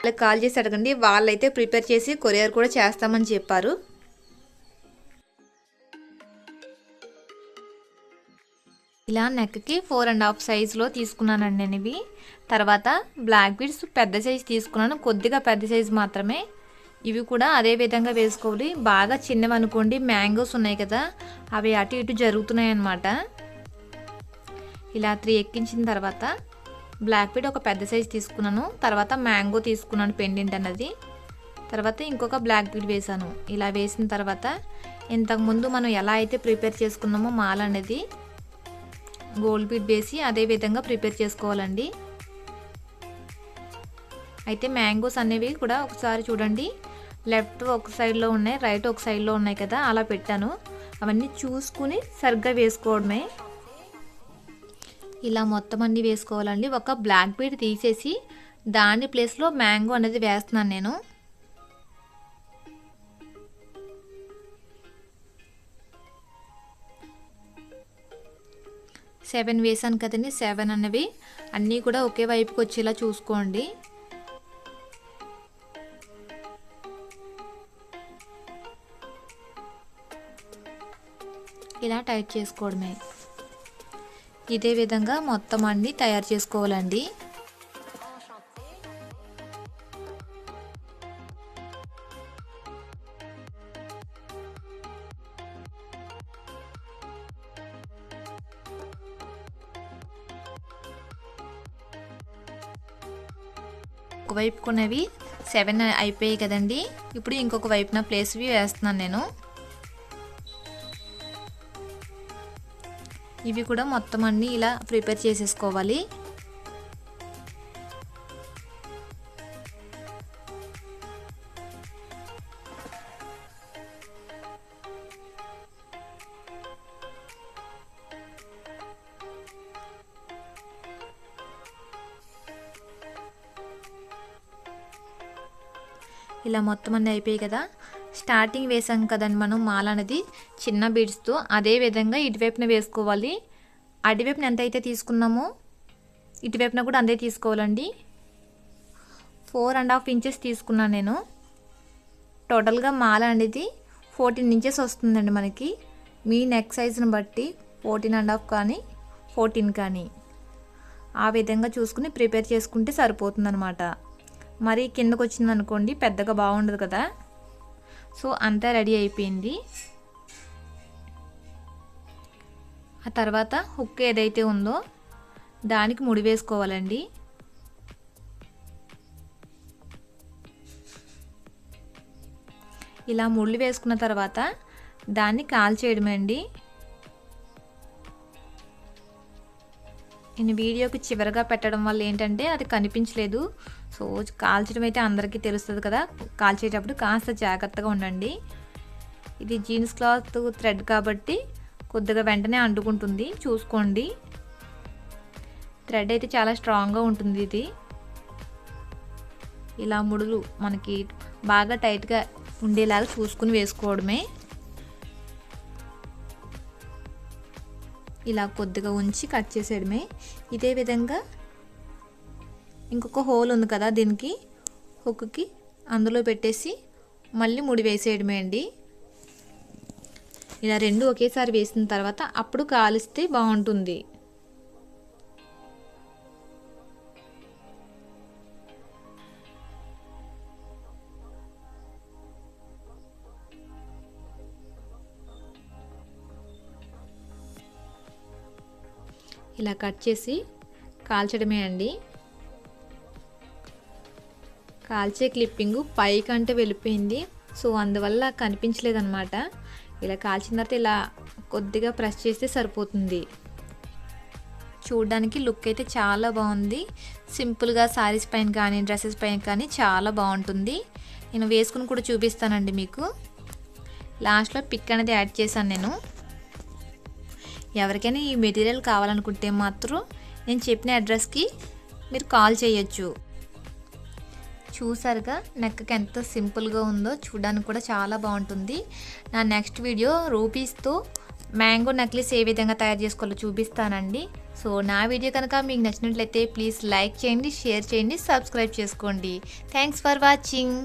వాళ్ళకి కాల్ చేసి అడగండి, వాళ్ళైతే ప్రిపేర్ చేసి కొరియర్ కూడా చేస్తామని చెప్పారు. ఇలా నెక్కి 4.5 సైజులో తీసుకున్నానండి నేను ఇవి. తర్వాత బ్లాక్ బీడ్స్ పెద్ద సైజు తీసుకున్నాను, కొద్దిగా పెద్ద సైజు మాత్రమే. ఇవి కూడా అదే విధంగా వేసుకోవాలి. బాగా చిన్నవి అనుకోండి, మ్యాంగోస్ ఉన్నాయి కదా, అవి అటు ఇటు జరుగుతున్నాయి అన్నమాట. ఇలా 3 ఎక్కించిన తర్వాత బ్లాక్ బీడ్ ఒక పెద్ద సైజు తీసుకున్నాను. తర్వాత మ్యాంగో తీసుకున్నాను పెండెంట్ అన్నది. తర్వాత ఇంకొక బ్లాక్ బీడ్ వేసాను. ఇలా వేసిన తర్వాత ఇంతకుముందు మనం ఎలా అయితే ప్రిపేర్ చేసుకున్నామో మాల అనేది గోల్డ్ బీడ్ వేసి అదే విధంగా ప్రిపేర్ చేసుకోవాలండి. అయితే మ్యాంగోస్ అనేవి కూడా ఒకసారి చూడండి, లెఫ్ట్ ఒక సైడ్లో ఉన్నాయి, రైట్ ఒక సైడ్లో ఉన్నాయి కదా, అలా పెట్టాను. అవన్నీ చూసుకుని సరిగ్గా వేసుకోవడమే. ఇలా మొత్తం అన్నీ వేసుకోవాలండి. ఒక బ్లాక్ బీడ్ తీసేసి దాని ప్లేస్లో మ్యాంగో అనేది వేస్తున్నాను నేను. సెవెన్ వేసాను కదండి, 7 అనేవి అన్నీ కూడా ఒకే వైపుకి వచ్చేలా చూసుకోండి. ఇలా టైట్ చేసుకోవడమే. ఇదే విధంగా మొత్తం అన్నీ తయారు చేసుకోవాలండి. ఒకవైపు కొన్నవి 7 అయిపోయాయి కదండి. ఇప్పుడు ఇంకొక వైపున ప్లేస్వి వేస్తున్నాను నేను. ఇవి కూడా మొత్తం అన్నీ ఇలా ప్రిపేర్ చేసేసుకోవాలి. ఇలా మొత్తం అన్నీ అయిపోయాయి కదా. స్టార్టింగ్ వేసాం కదండి మనం మాల అనేది చిన్న బీడ్స్తో, అదే విధంగా ఇటువైపున వేసుకోవాలి. అటువైపున ఎంత అయితే తీసుకున్నామో ఇటువైపున కూడా అంతే తీసుకోవాలండి. 4.5 ఇంచెస్ తీసుకున్నాను నేను. టోటల్గా మాల అనేది 14 ఇంచెస్ వస్తుందండి మనకి. మీ నెక్ సైజుని బట్టి 14.5 కానీ 14 కానీ ఆ విధంగా చూసుకుని ప్రిపేర్ చేసుకుంటే సరిపోతుందన్నమాట. మరి కిందకు వచ్చిందనుకోండి పెద్దగా బాగుండదు కదా. సో అంతా రెడీ అయిపోయింది. ఆ తర్వాత హుక్ ఏదైతే ఉందో దానికి ముడి వేసుకోవాలండి. ఇలా ముళ్ళు వేసుకున్న తర్వాత దాన్ని కాల్చేయడమే అండి. నేను వీడియోకి చివరగా పెట్టడం వల్ల ఏంటంటే అది కనిపించలేదు. సో కాల్చడం అయితే అందరికీ తెలుస్తుంది కదా, కాల్చేటప్పుడు కాస్త జాగ్రత్తగా ఉండండి. ఇది జీన్స్ క్లాత్ థ్రెడ్ కాబట్టి కొద్దిగా వెంటనే అంటుకుంటుంది, చూసుకోండి. థ్రెడ్ అయితే చాలా స్ట్రాంగ్గా ఉంటుంది. ఇది ఇలా ముడులు మనకి బాగా టైట్గా ఉండేలాగా చూసుకుని వేసుకోవడమే. ఇలా కొద్దిగా ఉంచి కట్ చేసేయడమే. ఇదే విధంగా ఇంకొక హోల్ ఉంది కదా దీనికి, హుక్కి అందులో పెట్టేసి మళ్ళీ ముడి వేసేయడమే అండి. ఇలా రెండు ఒకేసారి వేసిన తర్వాత అప్పుడు కాలిస్తే బాగుంటుంది. ఇలా కట్ చేసి కాల్చడమే అండి. కాల్చే క్లిప్పింగ్ పైకంటే వెళ్ళిపోయింది, సో అందువల్ల కనిపించలేదన్నమాట. ఇలా కాల్చిన తర్వాత ఇలా కొద్దిగా ప్రెస్ చేస్తే సరిపోతుంది. చూడడానికి లుక్ అయితే చాలా బాగుంది. సింపుల్గా శారీస్ పైన కానీ డ్రెస్సెస్ పైన కానీ చాలా బాగుంటుంది. నేను వేసుకుని కూడా చూపిస్తానండి మీకు. లాస్ట్లో పిక్ అనేది యాడ్ చేశాను నేను. ఎవరికైనా ఈ మెటీరియల్ కావాలనుకుంటే మాత్రం నేను చెప్పిన అడ్రస్కి మీరు కాల్ చేయొచ్చు. చూసారుగా నెక్కి ఎంత సింపుల్గా ఉందో, చూడడానికి కూడా చాలా బాగుంటుంది. నా నెక్స్ట్ వీడియో రూపీస్తో మ్యాంగో నెక్లెస్ ఏ విధంగా తయారు చేసుకోవాలో చూపిస్తానండి. సో నా వీడియో కనుక మీకు నచ్చినట్లయితే ప్లీజ్ లైక్ చేయండి, షేర్ చేయండి, సబ్స్క్రైబ్ చేసుకోండి. Thanks for watching.